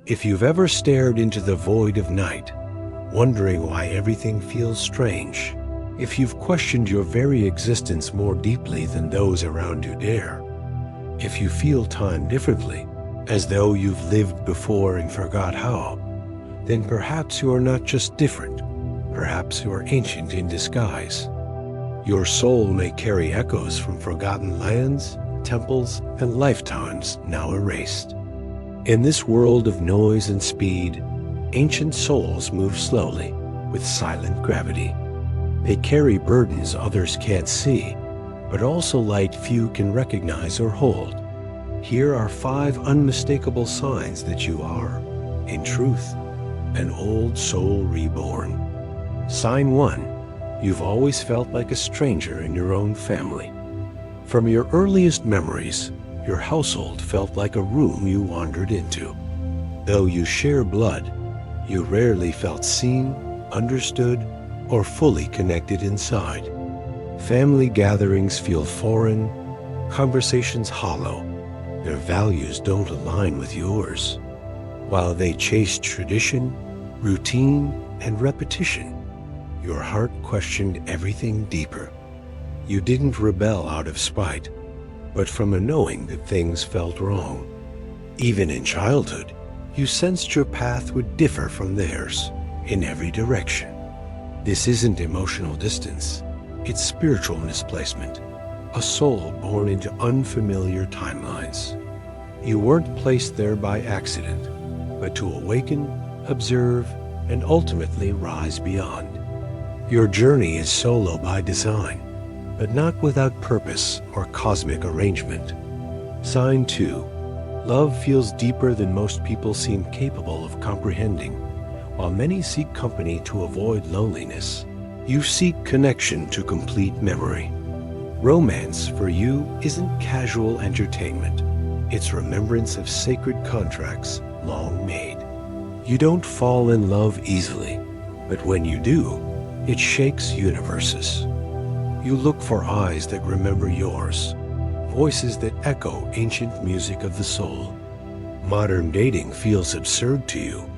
If you've ever stared into the void of night, wondering why everything feels strange, if you've questioned your very existence more deeply than those around you dare, if you feel time differently, as though you've lived before and forgot how, then perhaps you are not just different, perhaps you are ancient in disguise. Your soul may carry echoes from forgotten lands, temples, and lifetimes now erased. In this world of noise and speed, ancient souls move slowly, with silent gravity. They carry burdens others can't see, but also light few can recognize or hold. Here are 5 unmistakable signs that you are, in truth, an old soul reborn. Sign 1. You've always felt like a stranger in your own family. From your earliest memories, your household felt like a room you wandered into. Though you share blood, you rarely felt seen, understood, or fully connected inside. Family gatherings feel foreign, conversations hollow. Their values don't align with yours. While they chase tradition, routine, and repetition, your heart questioned everything deeper. You didn't rebel out of spite, but from a knowing that things felt wrong. Even in childhood, you sensed your path would differ from theirs in every direction. This isn't emotional distance, it's spiritual misplacement, a soul born into unfamiliar timelines. You weren't placed there by accident, but to awaken, observe, and ultimately rise beyond. Your journey is solo by design, but not without purpose or cosmic arrangement. Sign 2. Love feels deeper than most people seem capable of comprehending. While many seek company to avoid loneliness, you seek connection to complete memory. Romance for you isn't casual entertainment. It's remembrance of sacred contracts long made. You don't fall in love easily, but when you do, it shakes universes. You look for eyes that remember yours, voices that echo ancient music of the soul. Modern dating feels absurd to you,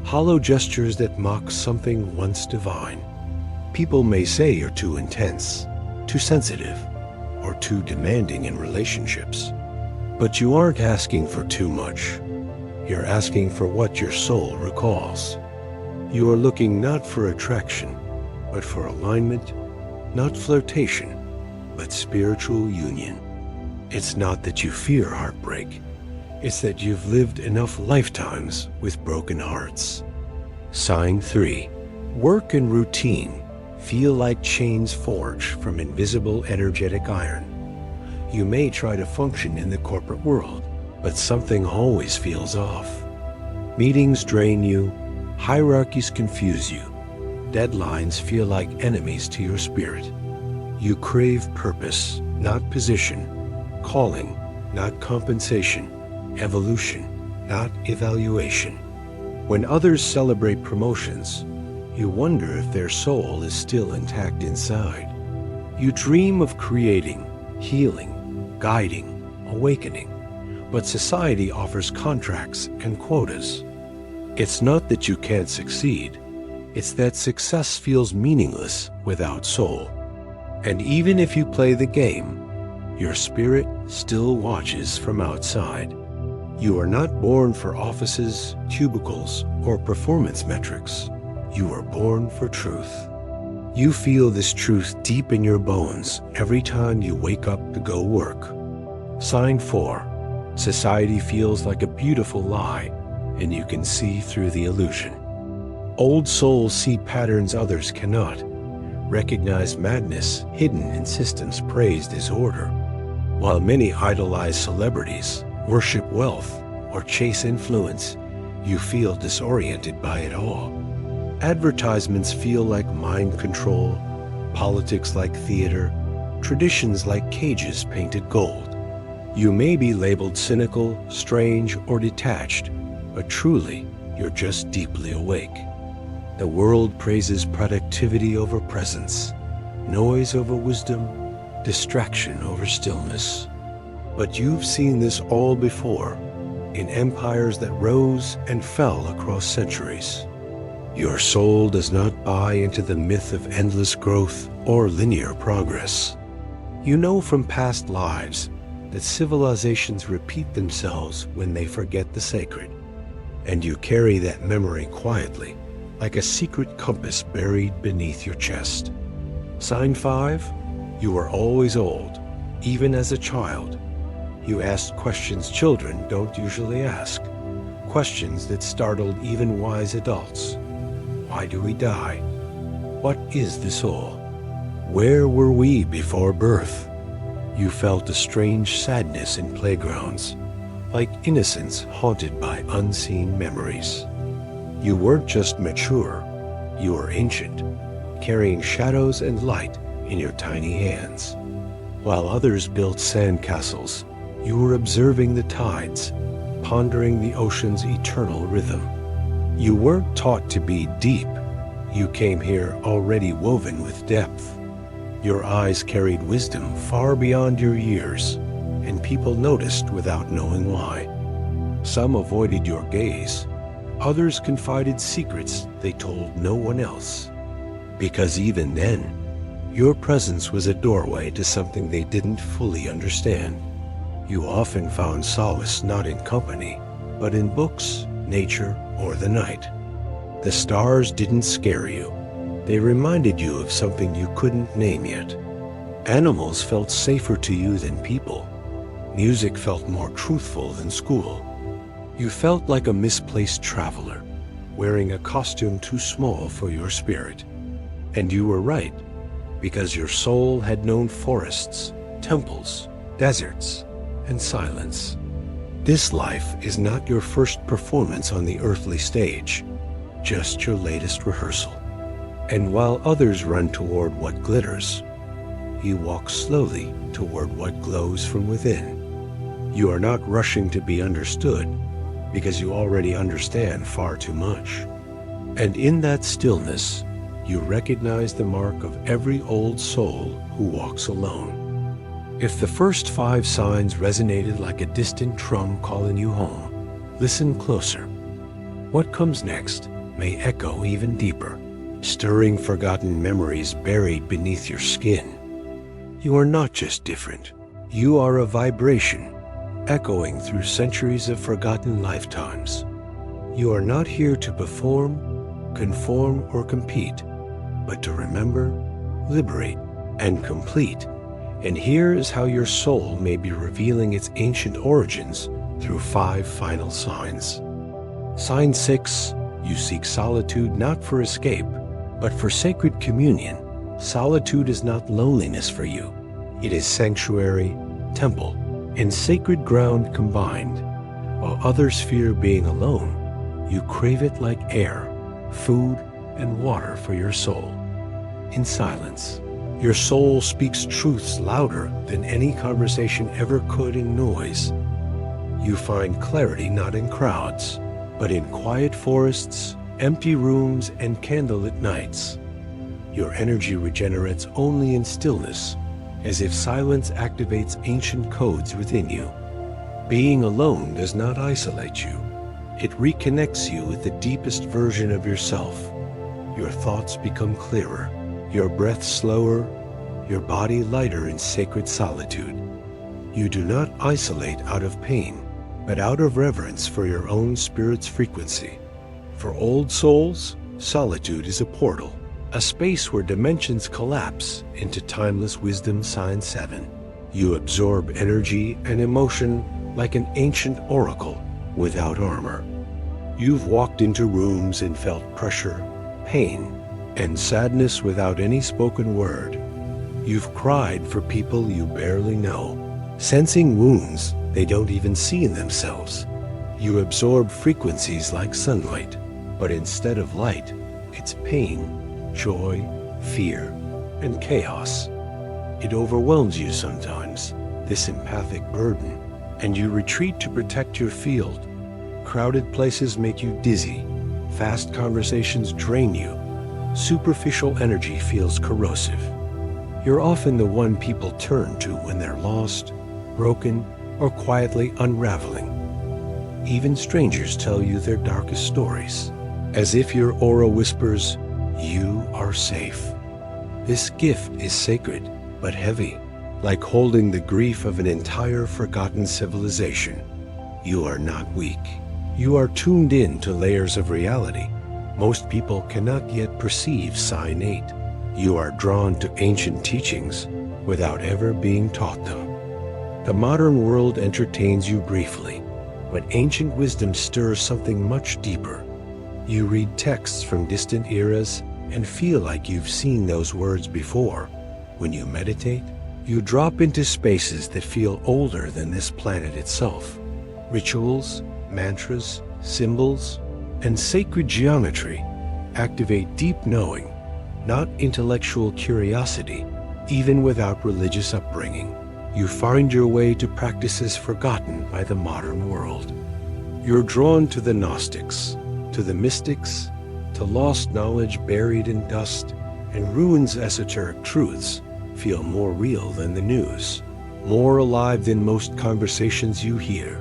hollow gestures that mock something once divine. People may say you're too intense, too sensitive, or too demanding in relationships. But you aren't asking for too much. You're asking for what your soul recalls. You are looking not for attraction, but for alignment, not flirtation, but spiritual union. It's not that you fear heartbreak. It's that you've lived enough lifetimes with broken hearts. Sign 3. Work and routine feel like chains forged from invisible energetic iron. You may try to function in the corporate world, but something always feels off. Meetings drain you, hierarchies confuse you, deadlines feel like enemies to your spirit. You crave purpose, not position, calling, not compensation, evolution, not evaluation. When others celebrate promotions, you wonder if their soul is still intact inside. You dream of creating, healing, guiding, awakening, but society offers contracts and quotas. It's not that you can't succeed, it's that success feels meaningless without soul. And even if you play the game, your spirit still watches from outside. You are not born for offices, cubicles, or performance metrics. You are born for truth. You feel this truth deep in your bones every time you wake up to go work. Sign 4. Society feels like a beautiful lie, and you can see through the illusion. Old souls see patterns others cannot, recognize madness hidden in systems praised as order. While many idolize celebrities, worship wealth, or chase influence, you feel disoriented by it all. Advertisements feel like mind control, politics like theater, traditions like cages painted gold. You may be labeled cynical, strange, or detached, but truly, you're just deeply awake. The world praises productivity over presence, noise over wisdom, distraction over stillness. But you've seen this all before. in empires that rose and fell across centuries. Your soul does not buy into the myth of endless growth or linear progress. You know from past lives that civilizations repeat themselves when they forget the sacred, and you carry that memory quietly, like a secret compass buried beneath your chest. Sign 5, you were always old, even as a child. You asked questions children don't usually ask, questions that startled even wise adults. Why do we die? What is the soul? Where were we before birth? You felt a strange sadness in playgrounds, like innocence haunted by unseen memories. You weren't just mature, you were ancient, carrying shadows and light in your tiny hands. While others built sandcastles, you were observing the tides, pondering the ocean's eternal rhythm. You weren't taught to be deep. You came here already woven with depth. Your eyes carried wisdom far beyond your years, and people noticed without knowing why. Some avoided your gaze. Others confided secrets they told no one else. Because even then, your presence was a doorway to something they didn't fully understand. You often found solace not in company, but in books, nature, or the night. The stars didn't scare you. They reminded you of something you couldn't name yet. Animals felt safer to you than people. Music felt more truthful than school. You felt like a misplaced traveler, wearing a costume too small for your spirit. And you were right, because your soul had known forests, temples, deserts, and silence. This life is not your first performance on the earthly stage, just your latest rehearsal. And while others run toward what glitters, you walk slowly toward what glows from within. You are not rushing to be understood, because you already understand far too much. And in that stillness, you recognize the mark of every old soul who walks alone. If the first 5 signs resonated like a distant drum calling you home, listen closer. What comes next may echo even deeper, stirring forgotten memories buried beneath your skin. You are not just different. You are a vibration, echoing through centuries of forgotten lifetimes. You are not here to perform, conform, or compete, but to remember, liberate, and complete. And here is how your soul may be revealing its ancient origins through 5 final signs. Sign 6, you seek solitude not for escape, but for sacred communion. Solitude is not loneliness for you. It is sanctuary, temple, and sacred ground combined. While others fear being alone, you crave it like air, food, and water for your soul. In silence, your soul speaks truths louder than any conversation ever could in noise. You find clarity not in crowds, but in quiet forests, empty rooms, and candlelit nights. Your energy regenerates only in stillness, as if silence activates ancient codes within you. Being alone does not isolate you. It reconnects you with the deepest version of yourself. Your thoughts become clearer, your breath slower, your body lighter in sacred solitude. You do not isolate out of pain, but out of reverence for your own spirit's frequency. For old souls, solitude is a portal, a space where dimensions collapse into timeless wisdom. Sign 7. You absorb energy and emotion like an ancient oracle without armor. You've walked into rooms and felt pressure, pain, and sadness without any spoken word. You've cried for people you barely know, sensing wounds they don't even see in themselves. You absorb frequencies like sunlight, but instead of light, it's pain, joy, fear, and chaos. It overwhelms you sometimes, this empathic burden, and you retreat to protect your field. Crowded places make you dizzy. Fast conversations drain you. Superficial energy feels corrosive. You're often the one people turn to when they're lost, broken, or quietly unraveling. Even strangers tell you their darkest stories, as if your aura whispers, "You are safe." This gift is sacred, but heavy, like holding the grief of an entire forgotten civilization. You are not weak. You are tuned in to layers of reality most people cannot yet perceive sign 8. You are drawn to ancient teachings without ever being taught them. The modern world entertains you briefly, but ancient wisdom stirs something much deeper. You read texts from distant eras and feel like you've seen those words before. When you meditate, you drop into spaces that feel older than this planet itself. Rituals, mantras, symbols, and sacred geometry activate deep knowing, not intellectual curiosity. Even without religious upbringing, you find your way to practices forgotten by the modern world. You're drawn to the Gnostics, to the mystics, to lost knowledge buried in dust, and ruins. Esoteric truths feel more real than the news, more alive than most conversations you hear.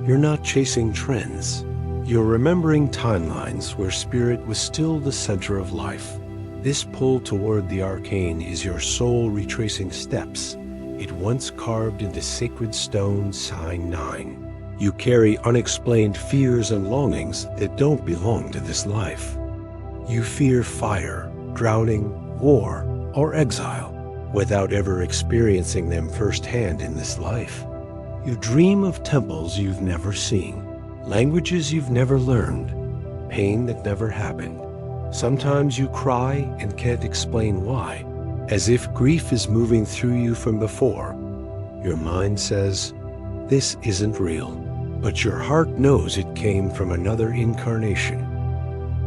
You're not chasing trends. You're remembering timelines where spirit was still the center of life. This pull toward the arcane is your soul retracing steps it once carved into sacred stone, sign 9. You carry unexplained fears and longings that don't belong to this life. You fear fire, drowning, war, or exile without ever experiencing them firsthand in this life. You dream of temples you've never seen, languages you've never learned, pain that never happened. Sometimes you cry and can't explain why, as if grief is moving through you from before. Your mind says, "This isn't real," but your heart knows it came from another incarnation.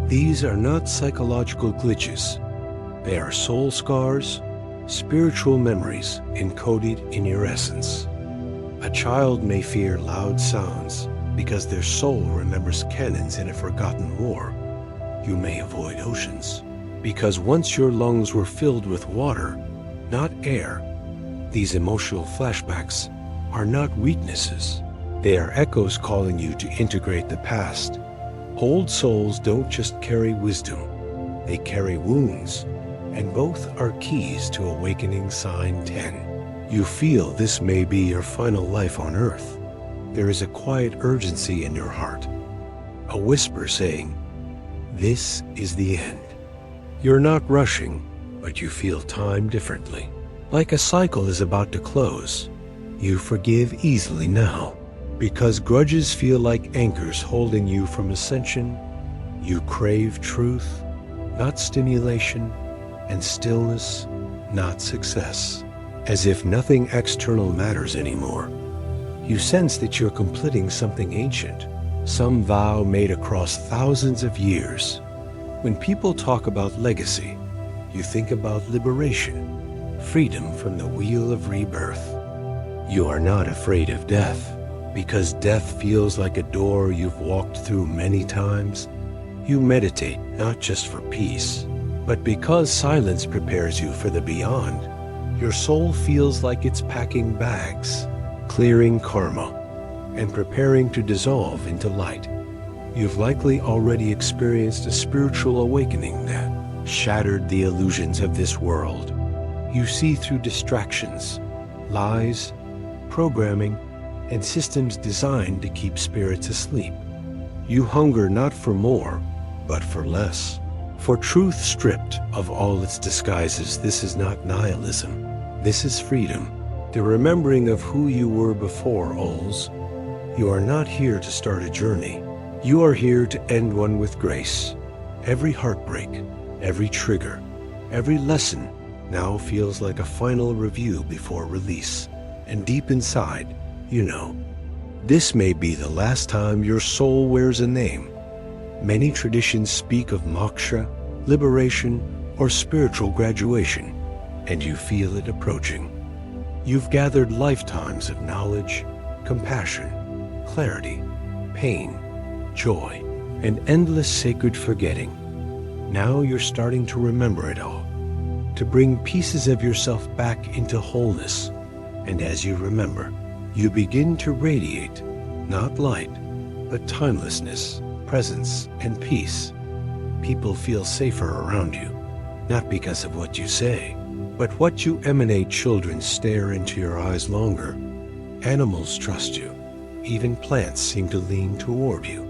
These are not psychological glitches. They are soul scars, spiritual memories encoded in your essence. A child may fear loud sounds because their soul remembers cannons in a forgotten war. You may avoid oceans because once your lungs were filled with water, not air. These emotional flashbacks are not weaknesses. They are echoes calling you to integrate the past. Old souls don't just carry wisdom, they carry wounds, and both are keys to awakening sign 10. You feel this may be your final life on earth. There is a quiet urgency in your heart, a whisper saying, "This is the end." You're not rushing, but you feel time differently. Like a cycle is about to close, you forgive easily now, because grudges feel like anchors holding you from ascension. You crave truth, not stimulation, and stillness, not success, as if nothing external matters anymore. You sense that you're completing something ancient, some vow made across thousands of years. When people talk about legacy, you think about liberation, freedom from the wheel of rebirth. You are not afraid of death, because death feels like a door you've walked through many times. You meditate not just for peace, but because silence prepares you for the beyond. Your soul feels like it's packing bags, clearing karma, and preparing to dissolve into light. You've likely already experienced a spiritual awakening that shattered the illusions of this world. You see through distractions, lies, programming, and systems designed to keep spirits asleep. You hunger not for more, but for less. For truth stripped of all its disguises, this is not nihilism. This is freedom, the remembering of who you were before, Ols. You are not here to start a journey. You are here to end one with grace. Every heartbreak, every trigger, every lesson now feels like a final review before release. And deep inside, you know, this may be the last time your soul wears a name. Many traditions speak of moksha, liberation, or spiritual graduation, and you feel it approaching. You've gathered lifetimes of knowledge, compassion, clarity, pain, joy, and endless sacred forgetting. Now you're starting to remember it all, to bring pieces of yourself back into wholeness. And as you remember, you begin to radiate, not light, a timelessness, presence, and peace. People feel safer around you, not because of what you say, but what you emanate. Children stare into your eyes longer. Animals trust you. Even plants seem to lean toward you.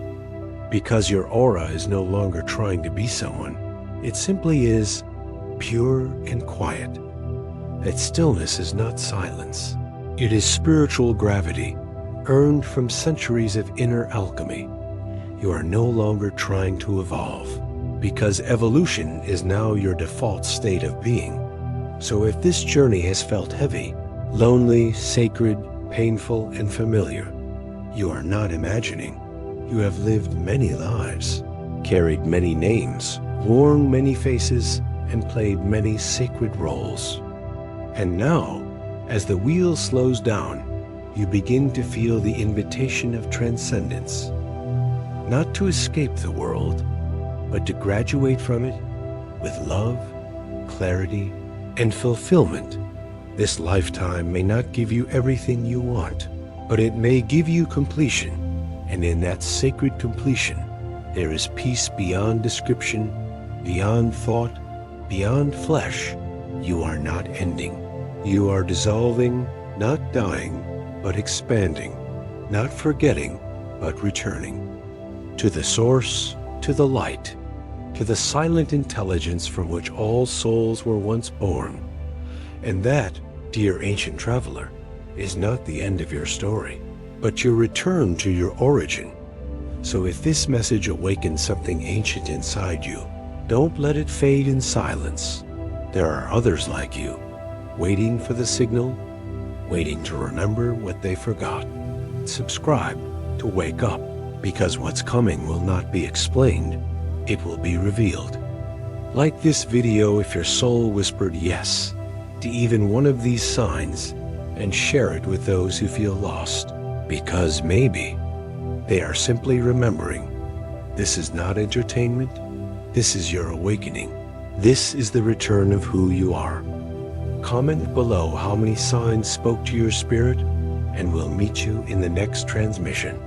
Because your aura is no longer trying to be someone. It simply is pure and quiet. That stillness is not silence. It is spiritual gravity, earned from centuries of inner alchemy. You are no longer trying to evolve, because evolution is now your default state of being. So if this journey has felt heavy, lonely, sacred, painful, and familiar, you are not imagining. You have lived many lives, carried many names, worn many faces, and played many sacred roles. And now, as the wheel slows down, you begin to feel the invitation of transcendence. Not to escape the world, but to graduate from it with love, clarity, and fulfillment. This lifetime may not give you everything you want, but it may give you completion. And in that sacred completion, there is peace beyond description, beyond thought, beyond flesh. You are not ending. You are dissolving, not dying, but expanding, not forgetting, but returning. To the source, to the light, to the silent intelligence from which all souls were once born. And that, dear ancient traveler, is not the end of your story, but your return to your origin. So if this message awakens something ancient inside you, don't let it fade in silence. There are others like you, waiting for the signal, waiting to remember what they forgot. Subscribe to wake up, because what's coming will not be explained, it will be revealed. Like this video if your soul whispered yes to even one of these signs, and share it with those who feel lost, because maybe they are simply remembering. This is not entertainment. This is your awakening. This is the return of who you are. Comment below how many signs spoke to your spirit, and we'll meet you in the next transmission.